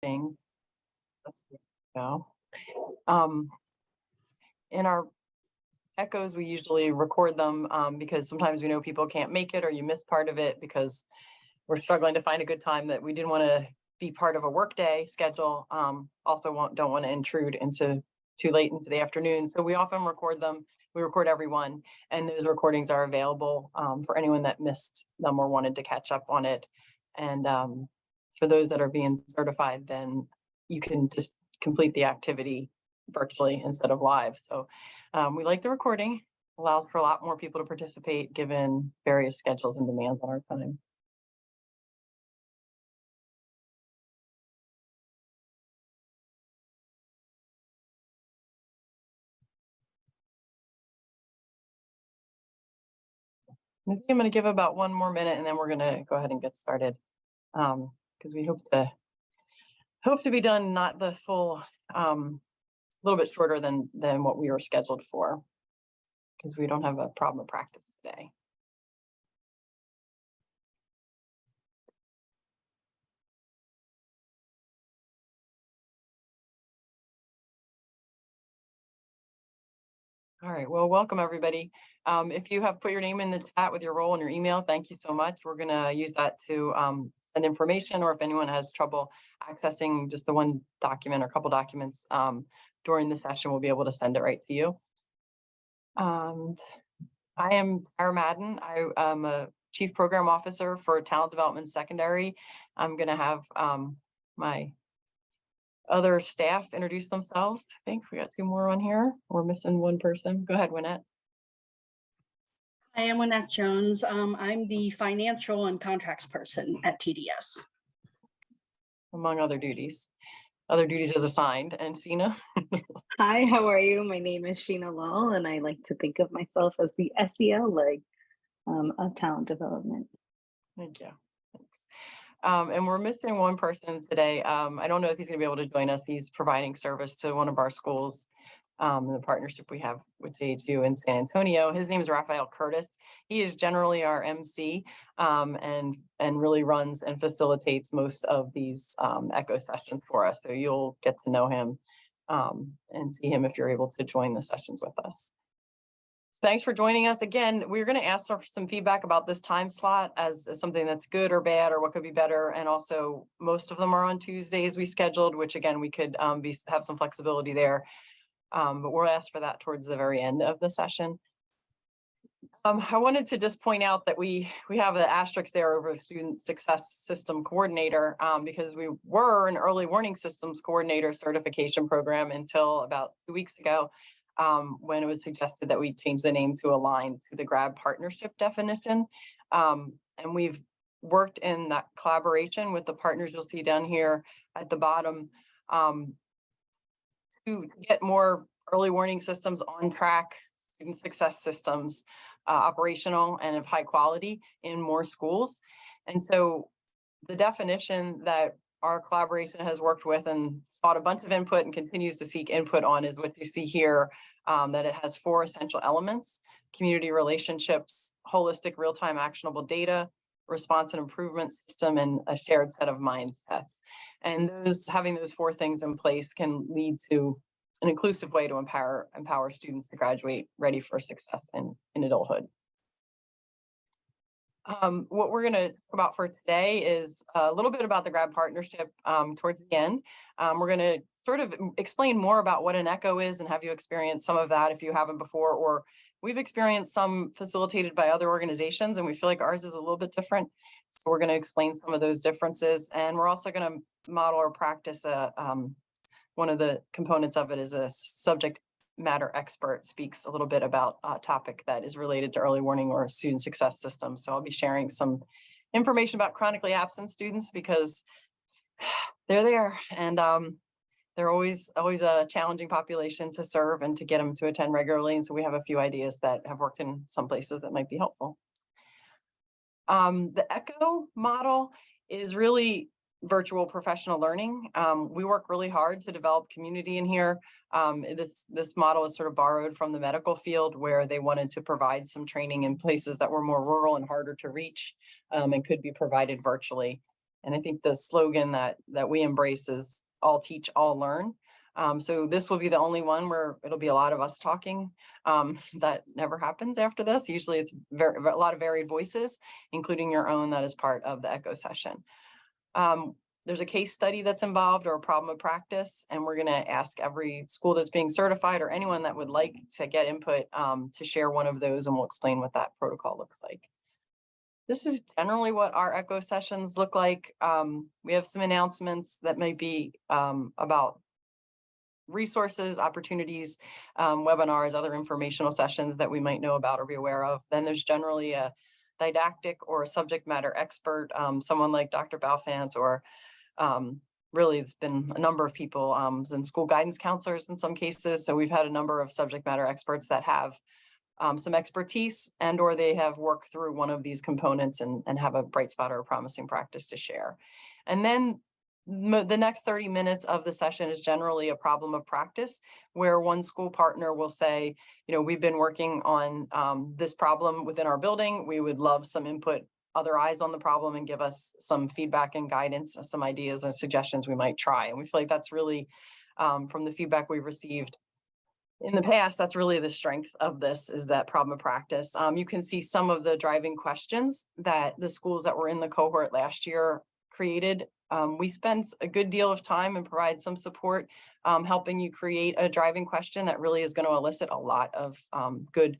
recording. Let's go. Um, in our echoes, we usually record them because sometimes we know people can't make it or you miss part of it because we're struggling to find a good time that we didn't want to be part of a workday schedule. Also don't want to intrude into too late into the afternoon. So we often record them. We record everyone, and those recordings are available for anyone that missed them or wanted to catch up on it. And for those that are being certified, then you can just complete the activity virtually instead of live. So we like the recording, allows for a lot more people to participate given various schedules and demands on our time. I'm going to give about 1 more minute and then we're going to go ahead and get started because we hope to be done not the full a little bit shorter than what we were scheduled for because we don't have a problem of practice today. All right, well, welcome everybody. If you have put your name in the chat with your role and your email, thank you so much. We're going to use that to send information, or if anyone has trouble accessing just the one document or couple documents during the session, we'll be able to send it right to you. I am Sarah Madden. I am a Chief Program Officer for Talent Development Secondary. I'm going to have my other staff introduce themselves. I think we got 2 more on here. We're missing 1 person. Go ahead, Wynette. I am Wynette Jones. I'm the financial and contracts person at TDS. Among other duties. Other duties as assigned. And Sheena. Hi, how are you? My name is Sheena Lowell, and I like to think of myself as the SEL leg of talent development. Thank you. Thanks. And we're missing 1 person today. I don't know if he's going to be able to join us. He's providing service to one of our schools, the partnership we have with JHU in San Antonio. His name is Raphael Curtis. He is generally our MC and really runs and facilitates most of these echo sessions for us. So you'll get to know him and see him if you're able to join the sessions with us. Thanks for joining us. Again, we're going to ask for some feedback about this time slot as something that's good or bad or what could be better. And also most of them are on Tuesdays we scheduled, which again, we could have some flexibility there. But we'll ask for that towards the very end of the session. I wanted to just point out that we have an asterisk there over Student Success System Coordinator because we were an Early Warning Systems Coordinator certification program until about 2 weeks ago. When it was suggested that we change the name to align to the GRAB partnership definition. And we've worked in that collaboration with the partners you'll see down here at the bottom to get more early warning systems on track, student success systems operational and of high quality in more schools. And so the definition that our collaboration has worked with and sought a bunch of input and continues to seek input on is what you see here, that it has 4 essential elements: community relationships, holistic real-time actionable data, response and improvement system, and a shared set of mindsets. And having those 4 things in place can lead to an inclusive way to empower students to graduate ready for success in adulthood. What we're going to talk about for today is a little bit about the GRAB partnership towards the end. We're going to sort of explain more about what an echo is and have you experience some of that if you haven't before, or we've experienced some facilitated by other organizations and we feel like ours is a little bit different. So we're going to explain some of those differences, and we're also going to model or practice one of the components of it is a subject matter expert speaks a little bit about a topic that is related to early warning or student success systems. So I'll be sharing some information about chronically absent students because they're there and they're always a challenging population to serve and to get them to attend regularly. And so we have a few ideas that have worked in some places that might be helpful. The ECHO model is really virtual professional learning. We work really hard to develop community in here. This model is sort of borrowed from the medical field where they wanted to provide some training in places that were more rural and harder to reach and could be provided virtually. And I think the slogan that we embrace is all teach, all learn. So this will be the only one where it'll be a lot of us talking. That never happens after this. Usually it's a lot of varied voices, including your own, that is part of the ECHO session. There's a case study that's involved or a problem of practice, and we're going to ask every school that's being certified or anyone that would like to get input to share one of those, and we'll explain what that protocol looks like. This is generally what our ECHO sessions look like. We have some announcements that might be about resources, opportunities, webinars, other informational sessions that we might know about or be aware of. Then there's generally a didactic or a subject matter expert, someone like Dr. Balfant, or really it's been a number of people and school guidance counselors in some cases. So we've had a number of subject matter experts that have some expertise and or they have worked through one of these components and have a bright spot or a promising practice to share. And then the next 30 minutes of the session is generally a problem of practice where one school partner will say, you know, we've been working on this problem within our building. We would love some input, other eyes on the problem, and give us some feedback and guidance, some ideas and suggestions we might try. And we feel like that's really, from the feedback we've received in the past, that's really the strength of this, is that problem of practice. You can see some of the driving questions that the schools that were in the cohort last year created. We spent a good deal of time and provide some support helping you create a driving question that really is going to elicit a lot of good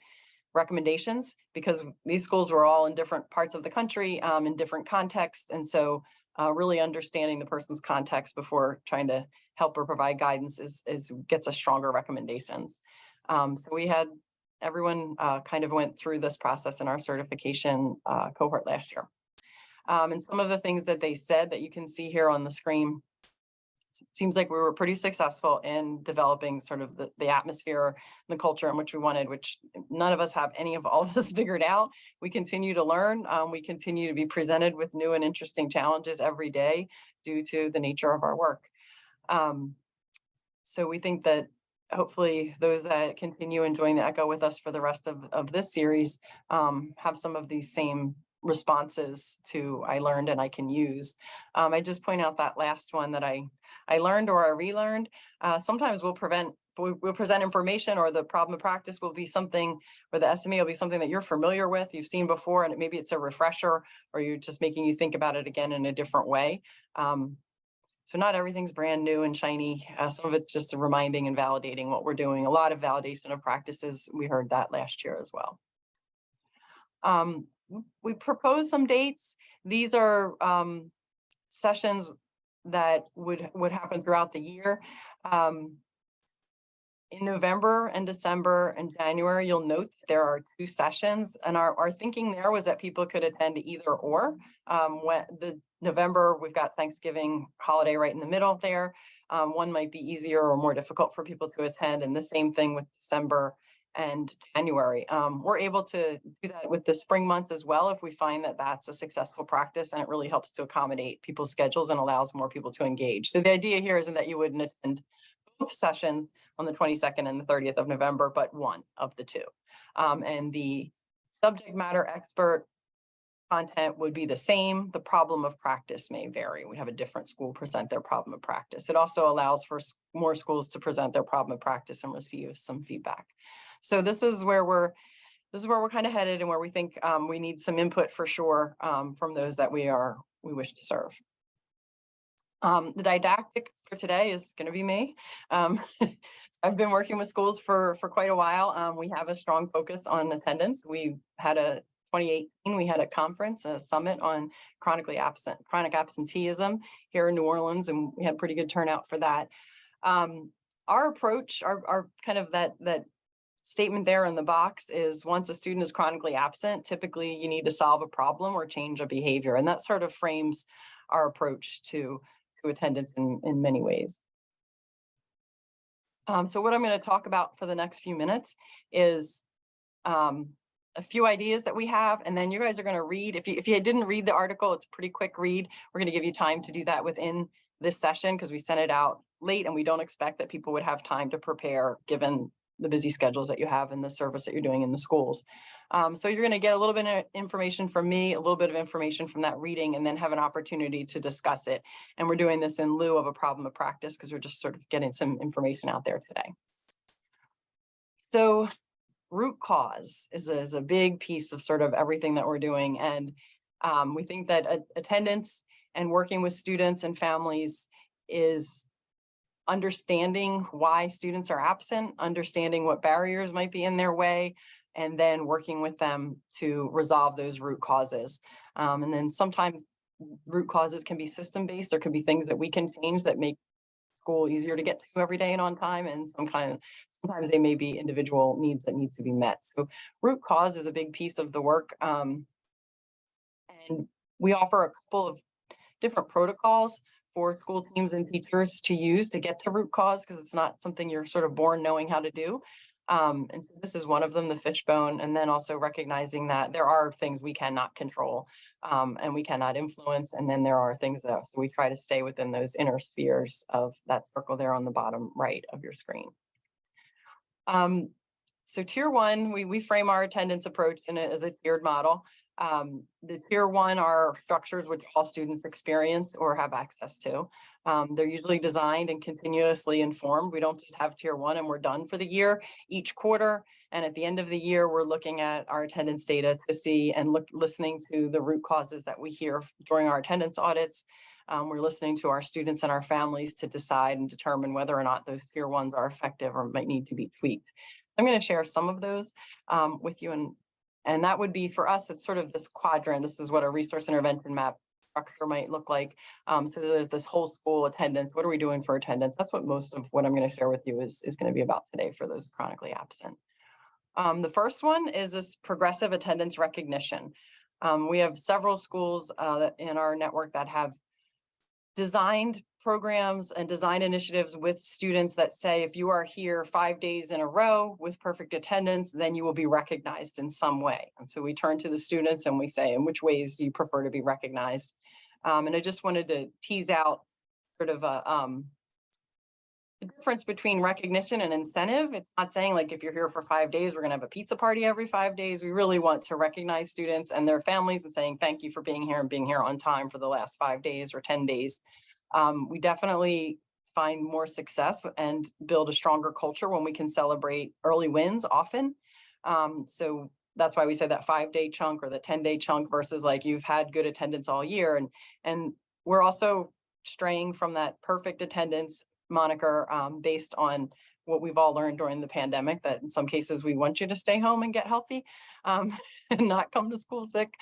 recommendations, because these schools were all in different parts of the country in different contexts. And so really understanding the person's context before trying to help or provide guidance gets us stronger recommendations. So we had everyone kind of went through this process in our certification cohort last year. And some of the things that they said that you can see here on the screen, it seems like we were pretty successful in developing sort of the atmosphere and the culture in which we wanted, which none of us have any of all of this figured out. We continue to learn. We continue to be presented with new and interesting challenges every day due to the nature of our work. So we think that hopefully those that continue enjoying the ECHO with us for the rest of this series have some of these same responses to I learned and I can use. I just point out that last one that I learned or I relearned. Sometimes we'll present information, or the problem of practice will be something, or the SME will be something that you're familiar with, you've seen before, and maybe it's a refresher, or you're just making you think about it again in a different way. So not everything's brand new and shiny. Some of it's just reminding and validating what we're doing. A lot of validation of practices. We heard that last year as well. We proposed some dates. These are sessions that would happen throughout the year. In November and December and January, you'll note there are 2 sessions, and our thinking there was that people could attend either or. When the November, we've got Thanksgiving holiday right in the middle there. One might be easier or more difficult for people to attend, and the same thing with December and January. We're able to do that with the spring months as well if we find that that's a successful practice, and it really helps to accommodate people's schedules and allows more people to engage. So the idea here isn't that you wouldn't attend both sessions on the 22nd and the 30th of November, but one of the 2. And the subject matter expert content would be the same. The problem of practice may vary. We have a different school present their problem of practice. It also allows for more schools to present their problem of practice and receive some feedback. So this is where we're kind of headed, and where we think we need some input for sure from those that we wish to serve. The didactic for today is going to be me. I've been working with schools for quite a while. We have a strong focus on attendance. We had 2018, we had a conference, a summit on chronic absenteeism here in New Orleans, and we had pretty good turnout for that. Our approach, our kind of that statement there in the box is, once a student is chronically absent, typically you need to solve a problem or change a behavior, and that sort of frames our approach to attendance in many ways. So what I'm going to talk about for the next few minutes is a few ideas that we have, and then you guys are going to read. If you didn't read the article, it's a pretty quick read. We're going to give you time to do that within this session because we sent it out late, and we don't expect that people would have time to prepare given the busy schedules that you have and the service that you're doing in the schools. So you're going to get a little bit of information from me, a little bit of information from that reading, and then have an opportunity to discuss it. And we're doing this in lieu of a problem of practice because we're just sort of getting some information out there today. So root cause is a big piece of sort of everything that we're doing. And we think that attendance and working with students and families is understanding why students are absent, understanding what barriers might be in their way, and then working with them to resolve those root causes. And then sometimes root causes can be system-based. There could be things that we can change that make school easier to get to every day and on time, and sometimes they may be individual needs that need to be met. So root cause is a big piece of the work. And we offer a couple of different protocols for school teams and teachers to use to get to root cause, because it's not something you're sort of born knowing how to do. And so this is one of them, the fishbone, and then also recognizing that there are things we cannot control and we cannot influence. And then there are things that so we try to stay within those inner spheres of that circle there on the bottom right of your screen. So tier one, we frame our attendance approach as a tiered model. The tier one are structures which all students experience or have access to. They're usually designed and continuously informed. We don't just have tier one and we're done for the year. Each quarter and at the end of the year, we're looking at our attendance data to see and listening to the root causes that we hear during our attendance audits. We're listening to our students and our families to decide and determine whether or not those tier ones are effective or might need to be tweaked. I'm going to share some of those with you, and that would be for us, it's sort of this quadrant. This is what a resource intervention map structure might look like. So there's this whole school attendance. What are we doing for attendance? That's what most of what I'm going to share with you is going to be about today for those chronically absent. The first one is this progressive attendance recognition. We have several schools in our network that have designed programs and design initiatives with students that say, if you are here 5 days in a row with perfect attendance, then you will be recognized in some way. And so we turn to the students and we say, in which ways do you prefer to be recognized? And I just wanted to tease out sort of the difference between recognition and incentive. It's not saying like, if you're here for 5 days, we're gonna have a pizza party every 5 days. We really want to recognize students and their families and saying, thank you for being here and being here on time for the last 5 days or 10 days. We definitely find more success and build a stronger culture when we can celebrate early wins often. So that's why we say that 5-day chunk or the 10-day chunk versus like you've had good attendance all year. And we're also straying from that perfect attendance moniker based on what we've all learned during the pandemic, that in some cases we want you to stay home and get healthy and not come to school sick,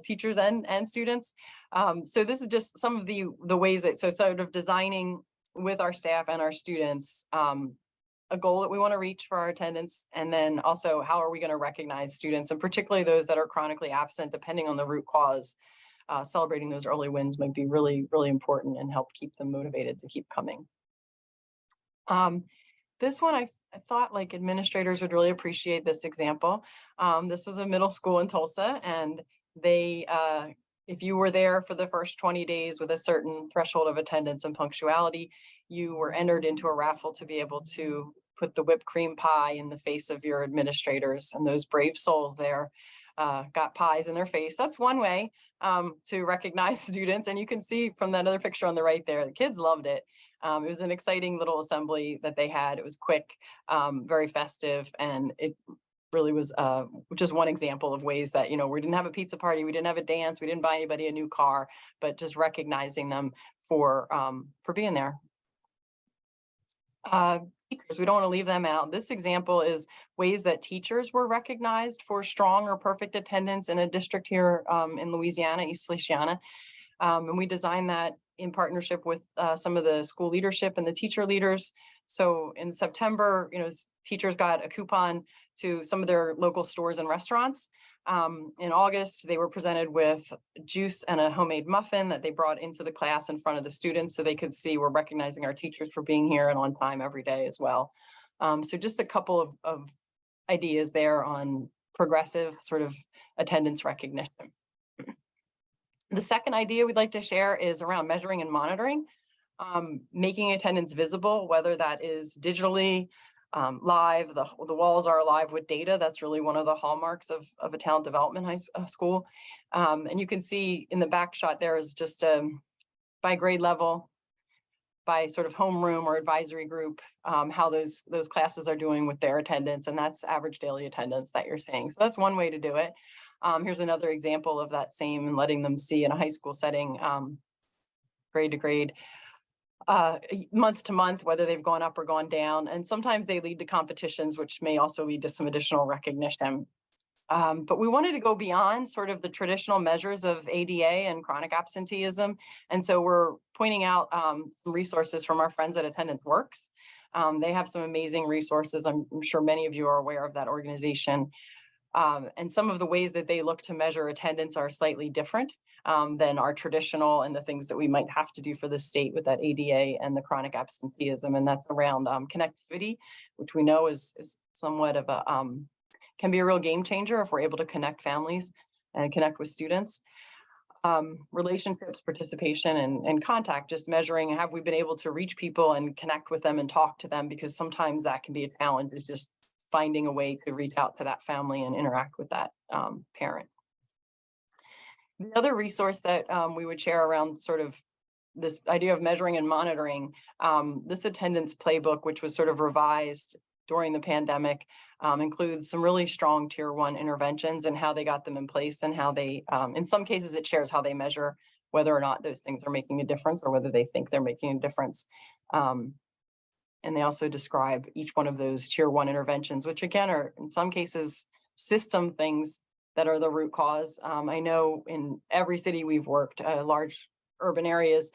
teachers and students. So this is just some of the ways that, so sort of designing with our staff and our students, a goal that we want to reach for our attendance, and then also how are we going to recognize students, and particularly those that are chronically absent, depending on the root cause. Celebrating those early wins might be really, really important and help keep them motivated to keep coming. This one, I thought like administrators would really appreciate this example. This was a middle school in Tulsa, and they, if you were there for the first 20 days with a certain threshold of attendance and punctuality, you were entered into a raffle to be able to put the whipped cream pie in the face of your administrators, and those brave souls there got pies in their face. That's one way to recognize students. And you can see from that other picture on the right there, the kids loved it. It was an exciting little assembly that they had. It was quick, very festive, and it really was just one example of ways that, you know, we didn't have a pizza party, we didn't have a dance, we didn't buy anybody a new car, but just recognizing them for being there. Teachers, we don't want to leave them out. This example is ways that teachers were recognized for strong or perfect attendance in a district here in Louisiana, East Feliciana. And we designed that in partnership with some of the school leadership and the teacher leaders. So in September, you know, teachers got a coupon to some of their local stores and restaurants. In August, they were presented with juice and a homemade muffin that they brought into the class in front of the students so they could see we're recognizing our teachers for being here and on time every day as well. So just a couple of ideas there on progressive sort of attendance recognition. The second idea we'd like to share is around measuring and monitoring, making attendance visible, whether that is digitally live. The walls are alive with data. That's really one of the hallmarks of a talent development school. And you can see in the back shot there is just by grade level, by sort of homeroom or advisory group, how those classes are doing with their attendance, and that's average daily attendance that you're seeing. So that's one way to do it. Here's another example of that same, and letting them see in a high school setting, grade to grade, month to month, whether they've gone up or gone down. And sometimes they lead to competitions, which may also lead to some additional recognition. But we wanted to go beyond sort of the traditional measures of ADA and chronic absenteeism. And so we're pointing out some resources from our friends at Attendance Works. They have some amazing resources. I'm sure many of you are aware of that organization. And some of the ways that they look to measure attendance are slightly different than our traditional and the things that we might have to do for the state with that ADA and the chronic absenteeism. And that's around connectivity, which we know is somewhat of a, can be a real game changer if we're able to connect families and connect with students. Relationships, participation, and contact, just measuring, have we been able to reach people and connect with them and talk to them? Because sometimes that can be a challenge, is just finding a way to reach out to that family and interact with that parent. The other resource that we would share around sort of this idea of measuring and monitoring, this attendance playbook, which was sort of revised during the pandemic, includes some really strong tier 1 interventions and how they got them in place, and how they, in some cases, it shares how they measure whether or not those things are making a difference or whether they think they're making a difference. And they also describe each one of those tier 1 interventions, which again are in some cases system things that are the root cause. I know in every city we've worked, large urban areas,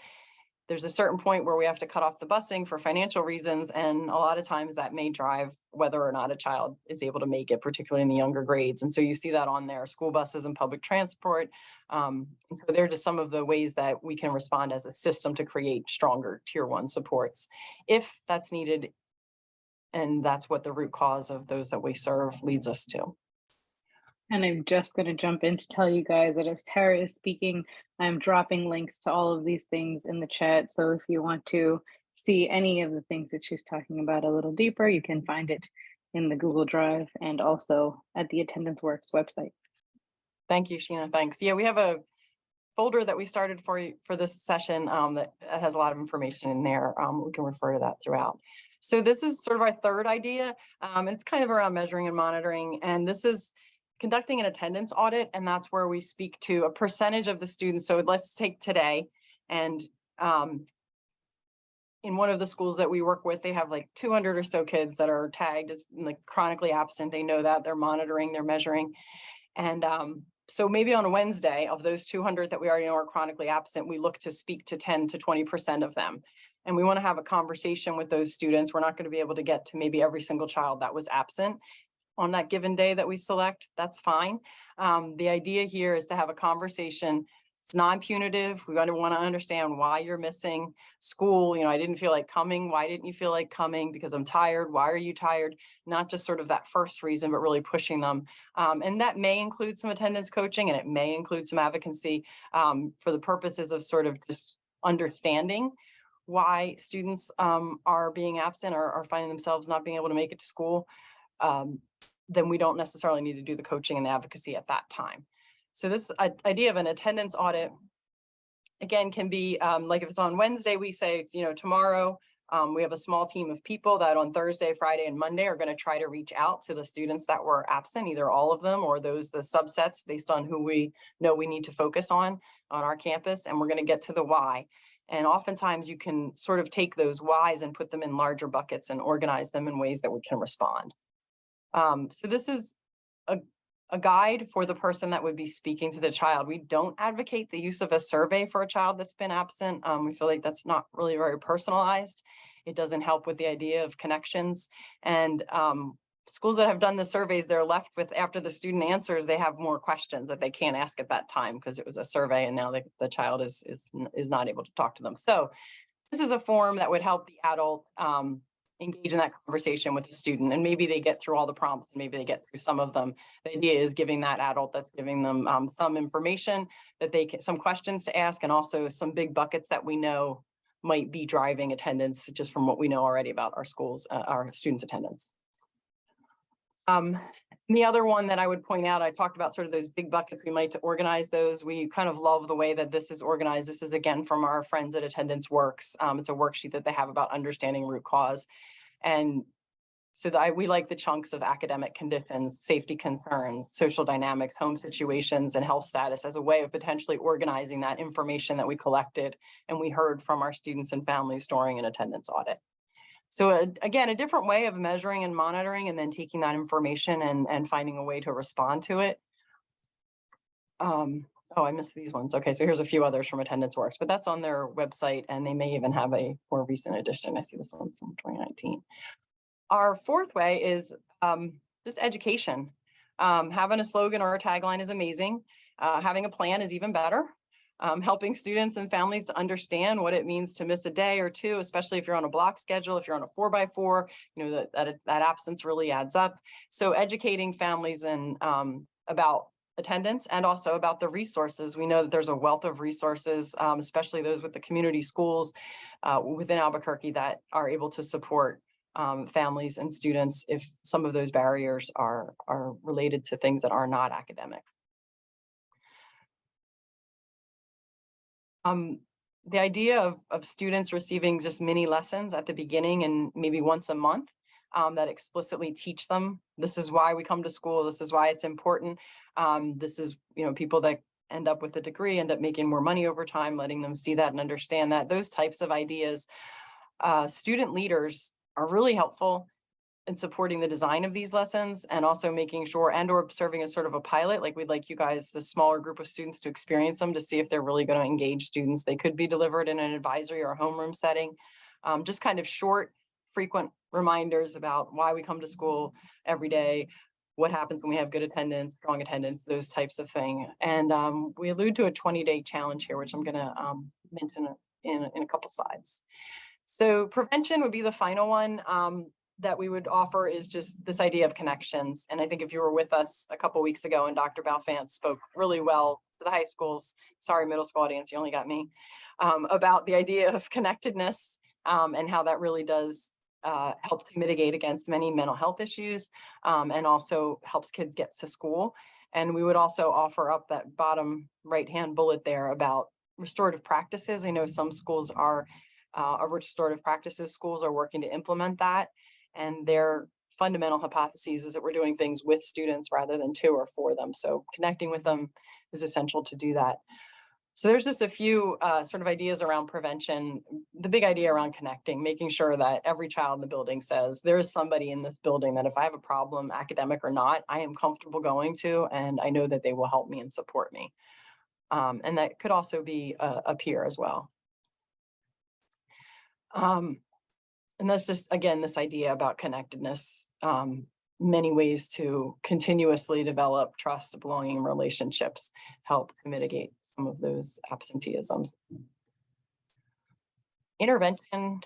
there's a certain point where we have to cut off the busing for financial reasons. And a lot of times that may drive whether or not a child is able to make it, particularly in the younger grades. And so you see that on there, school buses and public transport. And so they're just some of the ways that we can respond as a system to create stronger tier 1 supports if that's needed. And that's what the root cause of those that we serve leads us to. And I'm just going to jump in to tell you guys that as Tara is speaking, I'm dropping links to all of these things in the chat. So if you want to see any of the things that she's talking about a little deeper, you can find it in the Google Drive and also at the Attendance Works website. Thank you, Sheena. Thanks. Yeah, we have a folder that we started for this session that has a lot of information in there. We can refer to that throughout. So this is sort of our third idea. It's kind of around measuring and monitoring. And this is conducting an attendance audit, and that's where we speak to a percentage of the students. So let's take today, and in one of the schools that we work with, they have like 200 or so kids that are tagged as like chronically absent. They know that, they're monitoring, they're measuring. And so maybe on a Wednesday, of those 200 that we already know are chronically absent, we look to speak to 10 to 20% of them. And we want to have a conversation with those students. We're not going to be able to get to maybe every single child that was absent on that given day that we select. That's fine. The idea here is to have a conversation. It's non-punitive. We want to understand why you're missing school. I didn't feel like coming. Why didn't you feel like coming? Because I'm tired. Why are you tired? Not just sort of that first reason, but really pushing them. And that may include some attendance coaching, and it may include some advocacy for the purposes of sort of just understanding why students are being absent or are finding themselves not being able to make it to school. Then we don't necessarily need to do the coaching and advocacy at that time. So this idea of an attendance audit, again, can be like if it's on Wednesday, we say, tomorrow we have a small team of people that on Thursday, Friday, and Monday are going to try to reach out to the students that were absent, either all of them or the subsets based on who we know we need to focus on our campus. And we're going to get to the why. And oftentimes you can sort of take those whys and put them in larger buckets and organize them in ways that we can respond. So this is a guide for the person that would be speaking to the child. We don't advocate the use of a survey for a child that's been absent. We feel like that's not really very personalized. It doesn't help with the idea of connections. And schools that have done the surveys, they're left with, after the student answers, they have more questions that they can't ask at that time because it was a survey, and now the child is not able to talk to them. So this is a form that would help the adult engage in that conversation with the student, and maybe they get through all the prompts, and maybe they get through some of them. The idea is giving that adult that's giving them some information that they can, some questions to ask, and also some big buckets that we know might be driving attendance, just from what we know already about our schools, our students' attendance. The other one that I would point out, I talked about sort of those big buckets, we might to organize those. We kind of love the way that this is organized. This is again from our friends at Attendance Works. It's a worksheet that they have about understanding root cause. And so we like the chunks of academic conditions, safety concerns, social dynamics, home situations, and health status as a way of potentially organizing that information that we collected and we heard from our students and families during an attendance audit. So again, a different way of measuring and monitoring and then taking that information and finding a way to respond to it. Oh, I missed these ones. Okay, so here's a few others from Attendance Works, but that's on their website and they may even have a more recent edition. I see this one's from 2019. Our fourth way is just education. Having a slogan or a tagline is amazing. Having a plan is even better. Helping students and families to understand what it means to miss a day or two, especially if you're on a block schedule, if you're on a 4x4, you know, that absence really adds up. So educating families and about attendance and also about the resources. We know that there's a wealth of resources, especially those with the community schools within Albuquerque that are able to support families and students if some of those barriers are related to things that are not academic. The idea of students receiving just mini lessons at the beginning and maybe once a month that explicitly teach them, this is why we come to school, this is why it's important. This is, you know, people that end up with a degree end up making more money over time, letting them see that and understand that. Those types of ideas, student leaders are really helpful in supporting the design of these lessons and also making sure or serving as sort of a pilot. Like we'd like you guys, the smaller group of students, to experience them to see if they're really going to engage students. They could be delivered in an advisory or a homeroom setting. Just kind of short, frequent reminders about why we come to school every day, what happens when we have good attendance, strong attendance, those types of things. And we allude to a 20-day challenge here, which I'm going to mention in a couple slides. So prevention would be the final one. That we would offer is just this idea of connections. And I think if you were with us a couple weeks ago and Dr. Balfant spoke really well to the high schools, sorry, middle school audience, you only got me, about the idea of connectedness and how that really does help to mitigate against many mental health issues and also helps kids get to school. And we would also offer up that bottom right-hand bullet there about restorative practices. I know some schools are, restorative practices schools are working to implement that. And their fundamental hypotheses is that we're doing things with students rather than to or for them. So connecting with them is essential to do that. So there's just a few sort of ideas around prevention. The big idea around connecting, making sure that every child in the building says, there is somebody in this building that if I have a problem, academic or not, I am comfortable going to, and I know that they will help me and support me. And that could also be a peer as well. And that's just, again, this idea about connectedness, many ways to continuously develop trust, belonging, relationships, help to mitigate some of those absenteeisms. Intervention,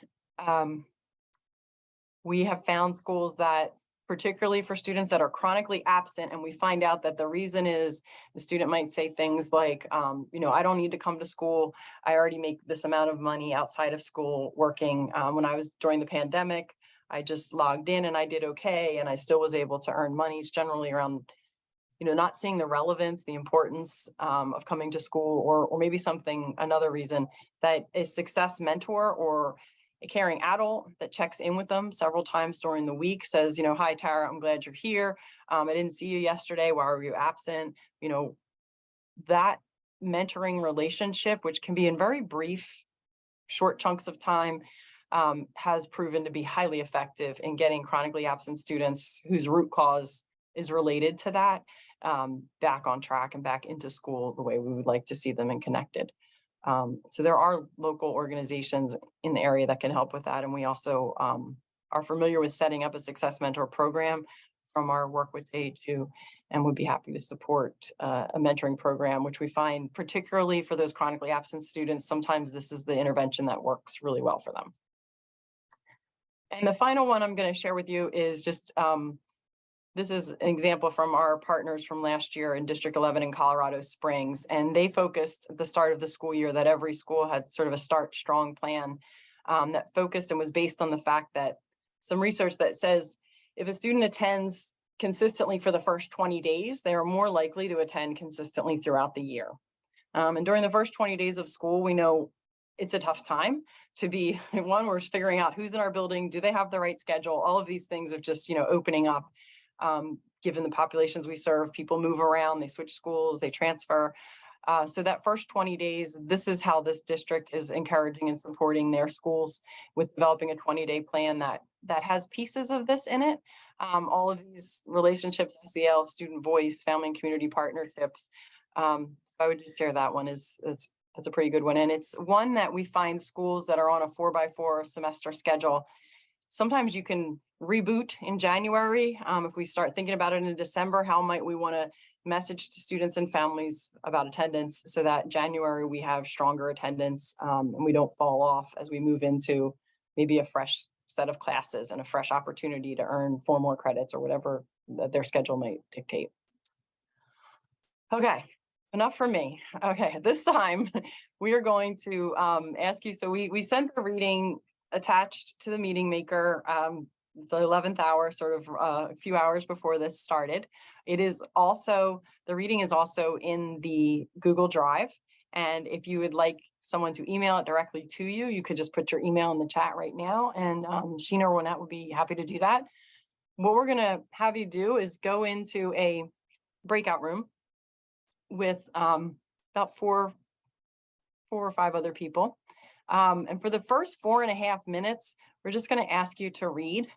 we have found schools that, particularly for students that are chronically absent, and we find out that the reason is the student might say things like, you know, I don't need to come to school. I already make this amount of money outside of school working. When I was during the pandemic, I just logged in and I did okay. And I still was able to earn money. It's generally around, you know, not seeing the relevance, the importance of coming to school, or maybe another reason that a success mentor or a caring adult that checks in with them several times during the week says, you know, hi, Tara, I'm glad you're here. I didn't see you yesterday. Why were you absent? You know, that mentoring relationship, which can be in very brief, short chunks of time, has proven to be highly effective in getting chronically absent students whose root cause is related to that back on track and back into school the way we would like to see them and connected. So there are local organizations in the area that can help with that. And we also are familiar with setting up a Success Mentor program from our work with AHU, and would be happy to support a mentoring program, which we find particularly for those chronically absent students, sometimes this is the intervention that works really well for them. And the final one I'm going to share with you is just this is an example from our partners from last year in District 11 in Colorado Springs. And they focused at the start of the school year that every school had sort of a start strong plan that focused and was based on the fact that some research that says if a student attends consistently for the first 20 days, they are more likely to attend consistently throughout the year. And during the first 20 days of school, we know it's a tough time to be, one, we're figuring out who's in our building, do they have the right schedule, all of these things of just, opening up, given the populations we serve, people move around, they switch schools, they transfer. So that first 20 days, this is how this district is encouraging and supporting their schools with developing a 20-day plan that has pieces of this in it. All of these relationships, SEL, student voice, family and community partnerships. So I would just share that one it's a pretty good one. And it's one that we find schools that are on a 4x4 semester schedule. Sometimes you can reboot in January. If we start thinking about it in December, how might we want to message to students and families about attendance so that January we have stronger attendance and we don't fall off as we move into maybe a fresh set of classes and a fresh opportunity to earn 4 more credits or whatever that their schedule might dictate. Okay, enough for me. Okay, this time we are going to ask you, so we sent the reading attached to the meeting maker the 11th hour, sort of a few hours before this started. It is also, the reading is also in the Google Drive. And if you would like someone to email it directly to you, you could just put your email in the chat right now. And Sheena or Wynette would be happy to do that. What we're gonna have you do is go into a breakout room with about four or five other people. And for the first 4.5 minutes, we're just going to ask you to read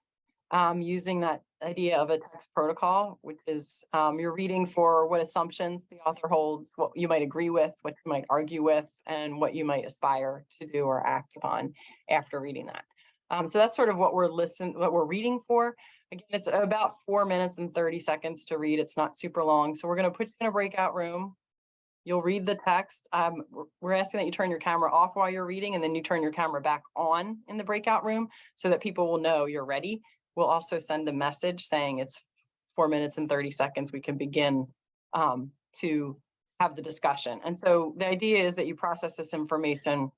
using that idea of a text protocol, which is you're reading for what assumptions the author holds, what you might agree with, what you might argue with, and what you might aspire to do or act upon after reading that. So that's sort of what we're reading for. Again, it's about 4 minutes and 30 seconds to read. It's not super long. So we're going to put you in a breakout room. You'll read the text. We're asking that you turn your camera off while you're reading, and then you turn your camera back on in the breakout room so that people will know you're ready. We'll also send a message saying it's 4 minutes and 30 seconds. We can begin to have the discussion. And so the idea is that you process this information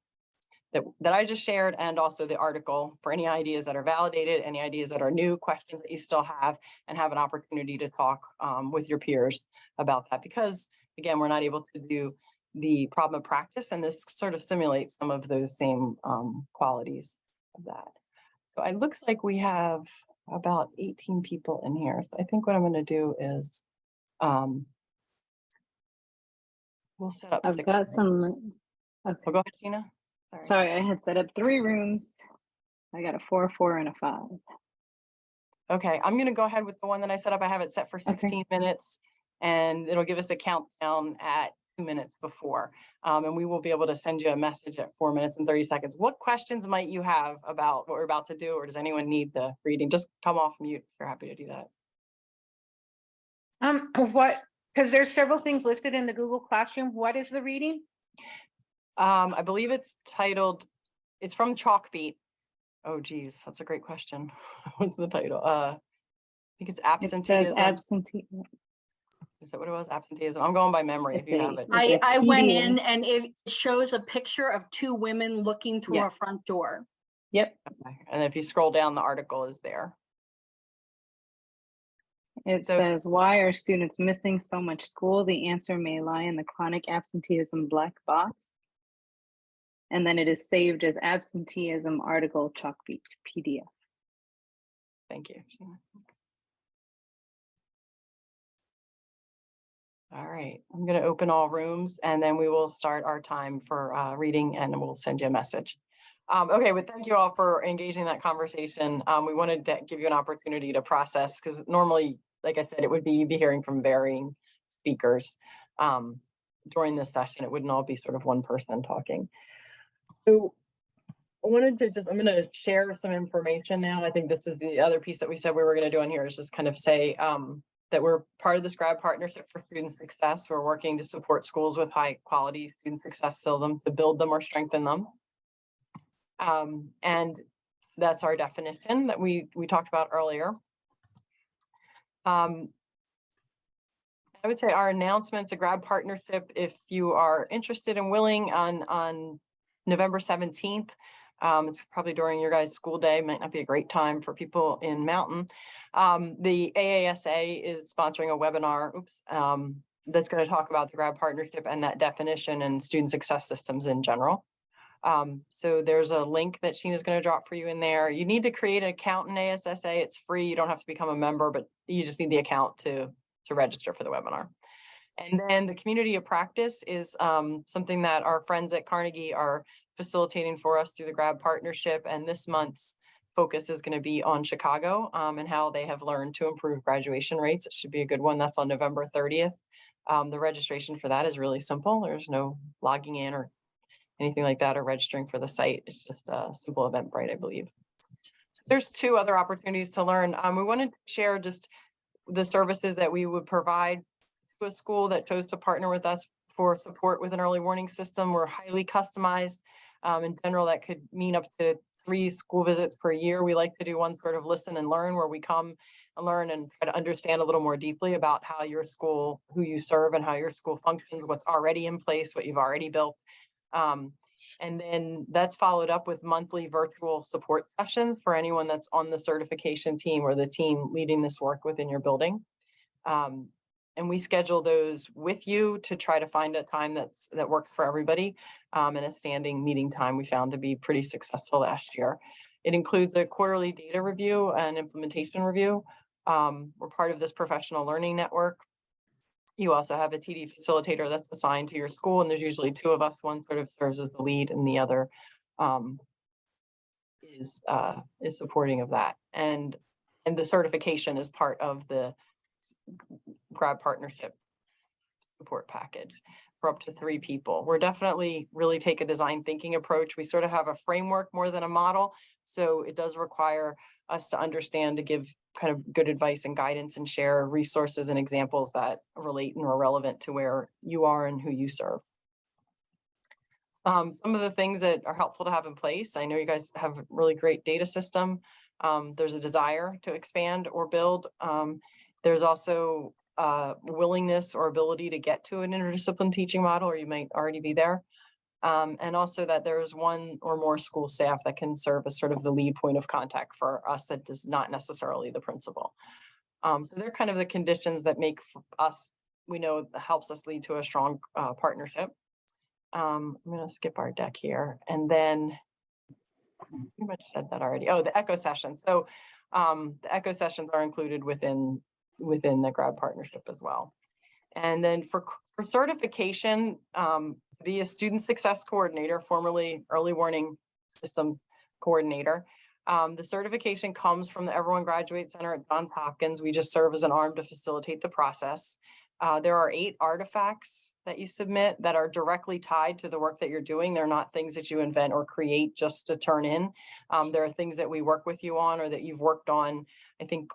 that I just shared, and also the article for any ideas that are validated, any ideas that are new, questions that you still have, and have an opportunity to talk with your peers about that. Because again, we're not able to do the problem of practice, and this sort of simulates some of those same qualities of that. So it looks like we have about 18 people in here. So I think what I'm going to do is we'll set up. I've got some. Okay. Well, go ahead, Sheena. Sorry, I had set up 3 rooms. I got a 4, 4, and a 5. Okay, I'm going to go ahead with the one that I set up. I have it set for 16 minutes, and it'll give us a countdown at 2 minutes before. And we will be able to send you a message at 4 minutes and 30 seconds. What questions might you have about what we're about to do, or does anyone need the reading? Just come off mute if you're happy to do that. Because there's several things listed in the Google Classroom. What is the reading? I believe it's titled, it's from Chalkbeat. Oh, geez, that's a great question. What's the title? I think it's absenteeism. It says absentee. Is that what it was? Absenteeism. I'm going by memory if you have it. I went in and it shows a picture of 2 women looking through a Yes. front door. Yep. Okay. And if you scroll down, the article is there. It says, why are students missing so much school? The answer may lie in the chronic absenteeism black box. And then it is saved as absenteeism article Chalkbeat PDF. Thank you, Sheena. All right, I'm going to open all rooms, and then we will start our time for reading, and we'll send you a message. Okay, but thank you all for engaging in that conversation. We wanted to give you an opportunity to process, because normally, like I said, it would be you'd be hearing from varying speakers during this session. It wouldn't all be sort of one person talking. So I wanted to I'm going to share some information now. I think this is the other piece that we said we were going to do on here, is just kind of say that we're part of the Scribe Partnership for Student Success. We're working to support schools with high quality student success to build them or strengthen them. And that's our definition that we talked about earlier. I would say our announcements, a grad partnership, if you are interested and willing on November 17th. It's probably during your guys' school day, might not be a great time for people in Mountain. The AASA is sponsoring a webinar, that's going to talk about the grad partnership and that definition and student success systems in general. So there's a link that Sheena's going to drop for you in there. You need to create an account in ASSA. It's free. You don't have to become a member, but you just need the account to register for the webinar. And then the community of practice is something that our friends at Carnegie are facilitating for us through the grad partnership. And this month's focus is going to be on Chicago and how they have learned to improve graduation rates. It should be a good one. That's on November 30th. The registration for that is really simple. There's no logging in or anything like that or registering for the site. It's just a simple Eventbrite, I believe. So there's 2 other opportunities to learn. We wanted to share just the services that we would provide to a school that chose to partner with us for support with an early warning system. We're highly customized. In general, that could mean up to 3 school visits per year. We like to do one sort of listen and learn, where we come and learn and try to understand a little more deeply about how your school, who you serve and how your school functions, what's already in place, what you've already built. And then that's followed up with monthly virtual support sessions for anyone that's on the certification team or the team leading this work within your building. And we schedule those with you to try to find a time that works for everybody. And a standing meeting time we found to be pretty successful last year. It includes a quarterly data review and implementation review. We're part of this professional learning network. You also have a TD facilitator that's assigned to your school, and there's usually 2 of us. One sort of serves as the lead and the other is supporting of that. And the certification is part of the grad partnership support package for up to 3 people. We're definitely really take a design thinking approach. We sort of have a framework more than a model. So it does require us to understand, to give kind of good advice and guidance and share resources and examples that relate and are relevant to where you are and who you serve. Some of the things that are helpful to have in place. I know you guys have a really great data system. There's a desire to expand or build. There's also willingness or ability to get to an interdiscipline teaching model, or you might already be there. And also that there's 1 or more school staff that can serve as sort of the lead point of contact for us that is not necessarily the principal. So they're kind of the conditions that make us, we know, helps us lead to a strong partnership. I'm going to skip our deck here. And then pretty much said that already. Oh, the ECHO session. So the ECHO sessions are included within the grad partnership as well. And then for certification, be a student success coordinator, formerly early warning systems coordinator. The certification comes from the Everyone Graduate Center at Johns Hopkins. We just serve as an arm to facilitate the process. There are 8 artifacts that you submit that are directly tied to the work that you're doing. They're not things that you invent or create just to turn in. There are things that we work with you on or that you've worked on. I think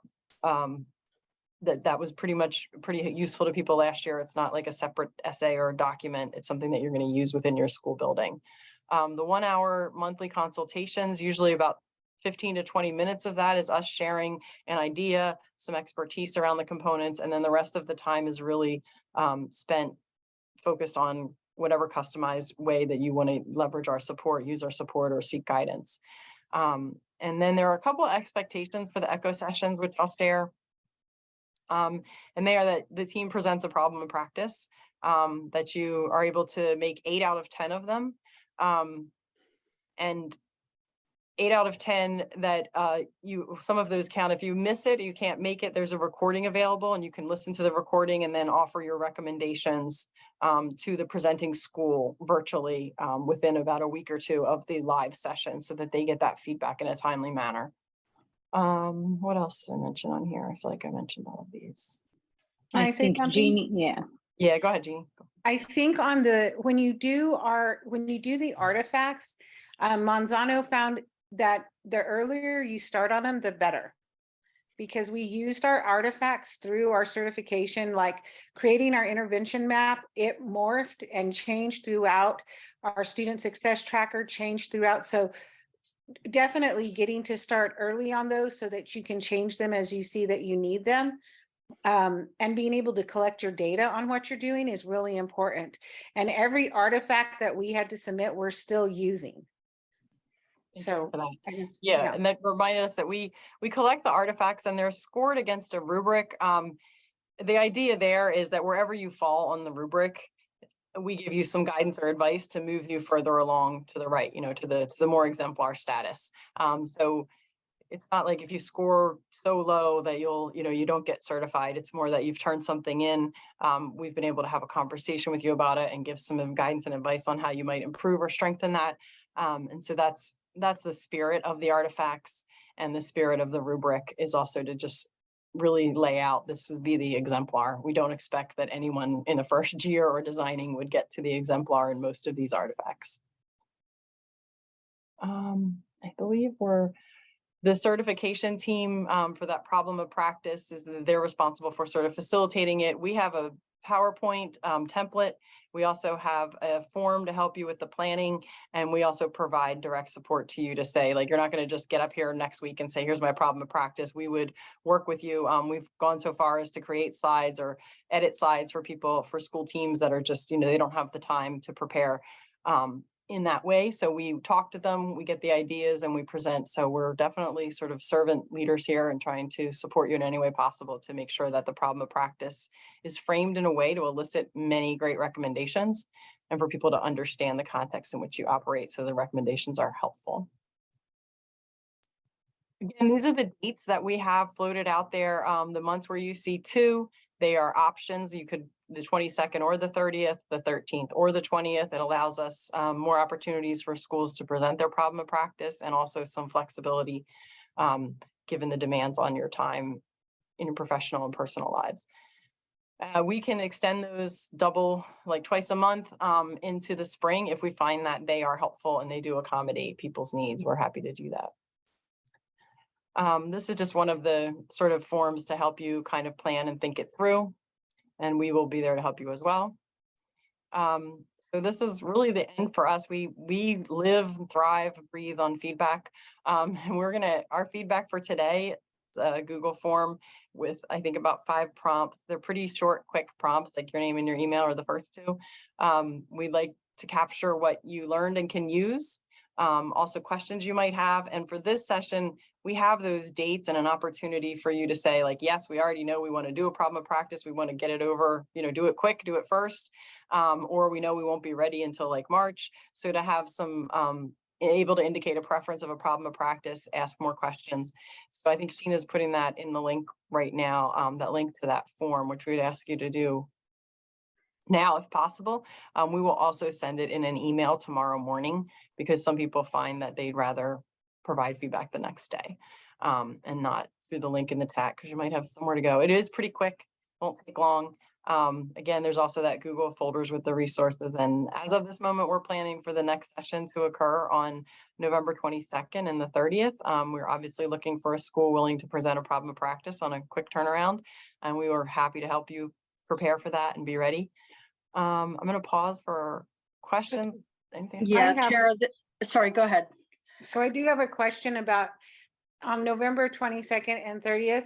that was pretty useful to people last year. It's not like a separate essay or a document. It's something that you're going to use within your school building. The 1-hour monthly consultations, usually about 15 to 20 minutes of that is us sharing an idea, some expertise around the components, and then the rest of the time is really spent focused on whatever customized way that you want to leverage our support, use our support, or seek guidance. And then there are a couple of expectations for the ECHO sessions, which I'll share. And they are that the team presents a problem in practice, that you are able to make 8 out of 10 of them. And 8 out of 10 that some of those count. If you miss it, you can't make it, there's a recording available and you can listen to the recording and then offer your recommendations to the presenting school virtually within about a week or 2 of the live session so that they get that feedback in a timely manner. What else did I mention on here? I feel like I mentioned all of these. Can I say think something? Jeannie, Yeah, go ahead, Jeannie. I think on when you do the artifacts, Monzano found that the earlier you start on them, the better. Because we used our artifacts through our certification, like creating our intervention map, it morphed and changed throughout. Our student success tracker changed throughout. So definitely getting to start early on those so that you can change them as you see that you need them And being able to collect your data on what you're doing is really important. And every artifact that we had to submit, we're still using. Thank you So, for that. I just- Yeah, and that reminded us that we collect the artifacts and they're scored against a rubric. The idea there is that wherever you fall on the rubric, we give you some guidance or advice to move you further along to the right, to the more exemplar status. So it's not like if you score so low that you don't get certified. It's more that you've turned something in. We've been able to have a conversation with you about it and give some guidance and advice on how you might improve or strengthen that. And so that's the spirit of the artifacts, and the spirit of the rubric is also to just really lay out, this would be the exemplar. We don't expect that anyone in a first year or designing would get to the exemplar in most of these artifacts. I believe the certification team for that problem of practice is that they're responsible for sort of facilitating it. We have a PowerPoint template. We also have a form to help you with the planning, and we also provide direct support to you to say, like, you're not going to just get up here next week and say, here's my problem of practice. We would work with you. We've gone so far as to create slides or edit slides for people, for school teams that are just, they don't have the time to prepare in that way. So we talk to them, we get the ideas, and we present. So we're definitely sort of servant leaders here and trying to support you in any way possible to make sure that the problem of practice is framed in a way to elicit many great recommendations and for people to understand the context in which you operate, so the recommendations are helpful. Again, these are the dates that we have floated out there. The months where you see 2, they are options. You could the 22nd or the 30th, the 13th or the 20th. It allows us more opportunities for schools to present their problem of practice, and also some flexibility given the demands on your time in your professional and personal lives. We can extend those double, like twice a month into the spring if we find that they are helpful and they do accommodate people's needs. We're happy to do that. This is just one of the sort of forms to help you kind of plan and think it through, and we will be there to help you as well. So this is really the end for us. We live, thrive, breathe on feedback. And our feedback for today is a Google form with, I think, about 5 prompts. They're pretty short, quick prompts, like your name and your email are the first 2. We'd like to capture what you learned and can use. Also questions you might have. And for this session, we have those dates and an opportunity for you to say, like, yes, we already know we want to do a problem of practice. We want to get it over, do it quick, do it first. Or we know we won't be ready until like March. So to have some able to indicate a preference of a problem of practice, ask more questions. So I think Sheena's putting that in the link right now, that link to that form, which we'd ask you to do now, if possible. We will also send it in an email tomorrow morning, because some people find that they'd rather provide feedback the next day and not through the link in the chat, because you might have somewhere to go. It is pretty quick, won't take long. Again, there's also that Google folders with the resources. And as of this moment, we're planning for the next session to occur on November 22nd and the 30th. We're obviously looking for a school willing to present a problem of practice on a quick turnaround, and we were happy to help you prepare for that and be ready. I'm going to pause for questions. Anything? Yeah, have- Tara, sorry, go ahead. so I do have a question about on November 22nd and 30th.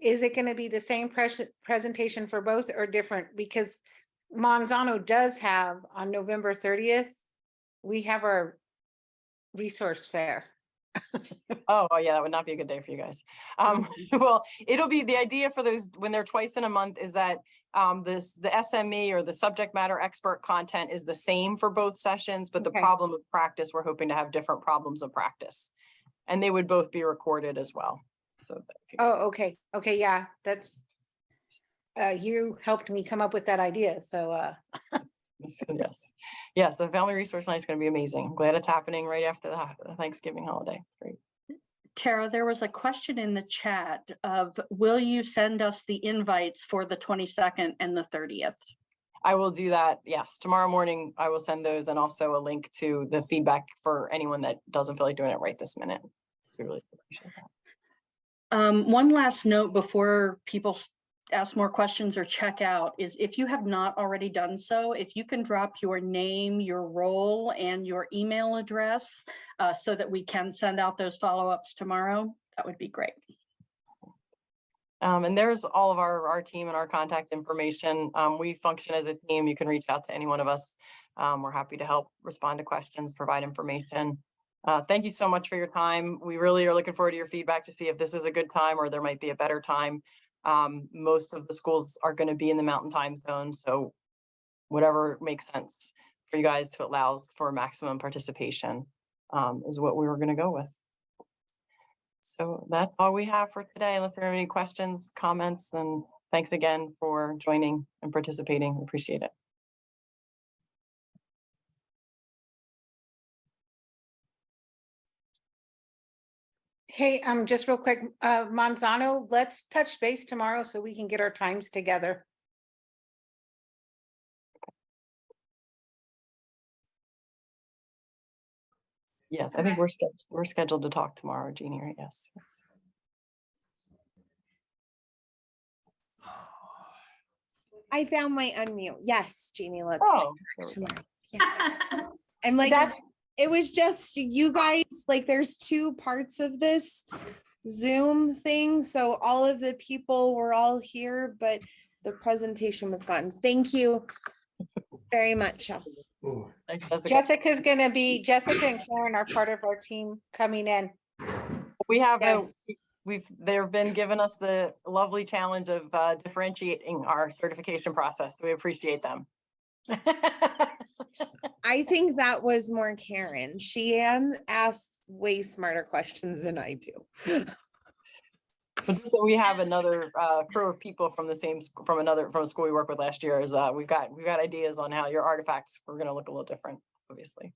Is it going to be the same presentation for both or different? Because Monzano does have on November 30th, we have our resource fair. Oh, yeah, that would not be a good day for you guys. Well, it'll be the idea for those when they're twice in a month is that the SME or the subject matter expert content is the same for both sessions, but the Okay. problem of practice, we're hoping to have different problems of practice, and they would both be recorded as well. So, Oh, okay. Okay. Yeah, that's, you helped me come up with that idea. So, yes, the family resource night is going to be amazing. I'm glad it's happening right after the Thanksgiving holiday. It's great. Tara, there was a question in the chat of, will you send us the invites for the 22nd and the 30th? I will do that. Yes, tomorrow morning I will send those, and also a link to the feedback for anyone that doesn't feel like doing it right this minute. We really appreciate that. One last note before people ask more questions or check out is, if you have not already done so, if you can drop your name, your role, and your email address so that we can send out those follow-ups tomorrow, that would be great. And there's all of our team and our contact information. We function as a team. You can reach out to any one of us. We're happy to help respond to questions, provide information. Thank you so much for your time. We really are looking forward to your feedback to see if this is a good time or there might be a better time. Most of the schools are going to be in the Mountain Time Zone, so whatever makes sense for you guys to allow for maximum participation is what we were going to go with. So that's all we have for today, unless there are any questions, comments, and thanks again for joining and participating. We appreciate it. Hey, just real quick, Monzano, let's touch base tomorrow so we can get our times together. Yes, I think we're scheduled to talk tomorrow, Jeannie, right? Yes. Yes. I found my unmute. Yes, Jeannie, let's Oh, talk there we go. tomorrow. Yes. I'm like, That- it was just you guys, like there's two parts of this Zoom thing. So all of the people were all here, but the presentation was gone. Thank you very much. Thanks, Jessica. Jessica and Karen are part of our team coming in. We have Yes. they've been given us the lovely challenge of differentiating our certification process. We appreciate them. I think that was more Karen. She asks way smarter questions than I do. But so we have another crew of people from the same from a school we worked with last year. Is we've got ideas on how your artifacts were going to look a little different, obviously.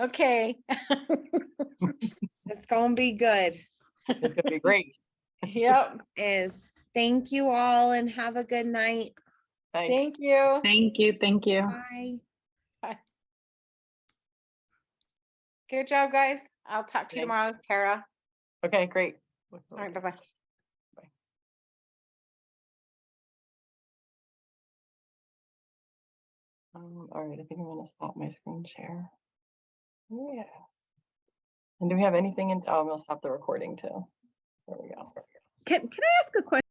Okay. It's gonna be good. It's going to be great. Yep. Thank you all and have a good night. Thanks. Thank you. Thank you. Thank you. Bye. Good job, guys. I'll talk to you Thanks. tomorrow, Kara. Okay, great. All right, bye-bye. All right, I think I'm going to stop my screen share. Yeah. And do we have anything in? Oh, I'm going to stop the recording too. There we go. Can I ask a question?